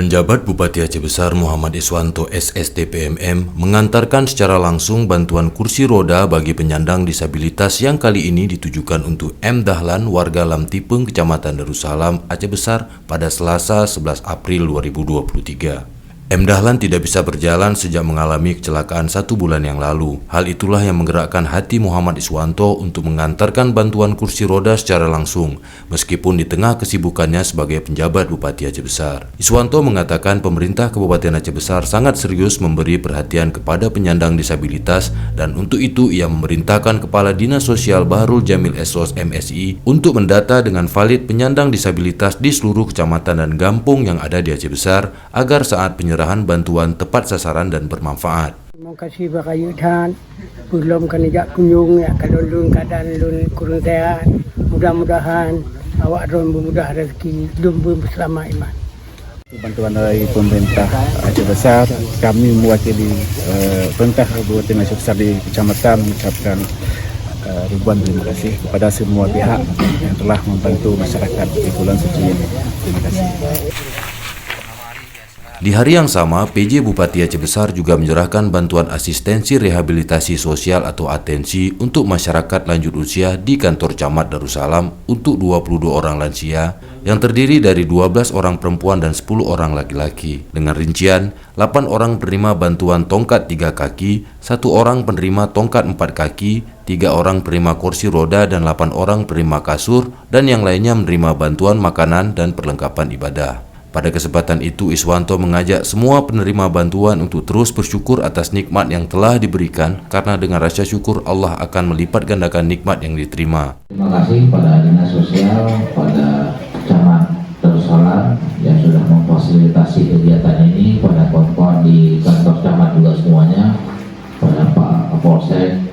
Penjabat Bupati Aceh Besar Muhammad Iswanto SSTPMM mengantarkan secara langsung bantuan kursi roda bagi penyandang disabilitas yang kali ini ditujukan untuk M. Dahlan warga Lamtipeng, Kecamatan Darussalam, Aceh Besar pada Selasa 11 April 2023. M. Dahlan tidak bisa berjalan sejak mengalami kecelakaan 1 bulan yang lalu. Hal itulah yang menggerakkan hati Muhammad Iswanto untuk mengantarkan bantuan kursi roda secara langsung, meskipun di tengah kesibukannya sebagai penjabat Bupati Aceh Besar. Iswanto mengatakan pemerintah Kabupaten Aceh Besar sangat serius memberi perhatian kepada penyandang disabilitas, dan untuk itu ia memerintahkan Kepala Dinas Sosial Bahrul Jamil SOS MSI untuk mendata dengan valid penyandang disabilitas di seluruh kecamatan dan kampung yang ada di Aceh Besar agar saat penyerahan bantuan tepat sasaran dan bermanfaat. Terima kasih berkayutan, belum kan jak kunjung ya kalau lun keadaan lun kurang sehat. Mudah-mudahan awak ron bermudah rezeki, lun bersama iman. Bantuan dari pemerintah Aceh Besar, kami mewakili pemerintah Kabupaten Aceh Besar di kecamatan mengucapkan ribuan terima kasih kepada semua pihak yang telah membantu masyarakat di bulan suci ini. Terima kasih. Di hari yang sama, PJ Bupati Aceh Besar juga menyerahkan bantuan asistensi rehabilitasi sosial atau atensi untuk masyarakat lanjut usia di kantor Camat Darussalam untuk 22 orang lansia yang terdiri dari 12 orang perempuan dan 10 orang laki-laki. Dengan rincian, 8 orang penerima bantuan tongkat 3 kaki, 1 orang penerima tongkat 4 kaki, 3 orang penerima kursi roda, dan 8 orang penerima kasur, dan yang lainnya menerima bantuan makanan dan perlengkapan ibadah. Pada kesempatan itu, Iswanto mengajak semua penerima bantuan untuk terus bersyukur atas nikmat yang telah diberikan, karena dengan rasa syukur Allah akan melipat gandakan nikmat yang diterima. Terima kasih pada Dinas Sosial, pada Camat Darussalam yang sudah memfasilitasi kegiatan ini, pada kawan-kawan di kantor Camat juga semuanya, pada Pak Kapolsek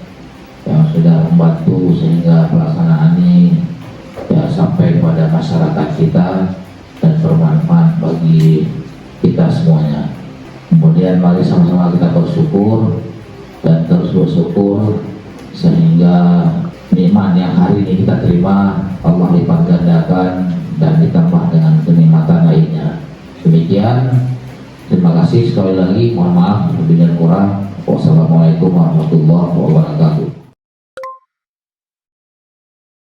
yang sudah membantu sehingga pelaksanaan ini ya, sampai pada masyarakat kita dan bermanfaat bagi kita semuanya. Kemudian mari sama-sama kita bersyukur dan terus bersyukur sehingga nikmat yang hari ini kita terima Allah lipat gandakan dan ditambah dengan kenikmatan lainnya. Demikian, terima kasih sekali lagi, mohon maaf lebih dan kurang. Wassalamualaikum warahmatullahi wabarakatuh.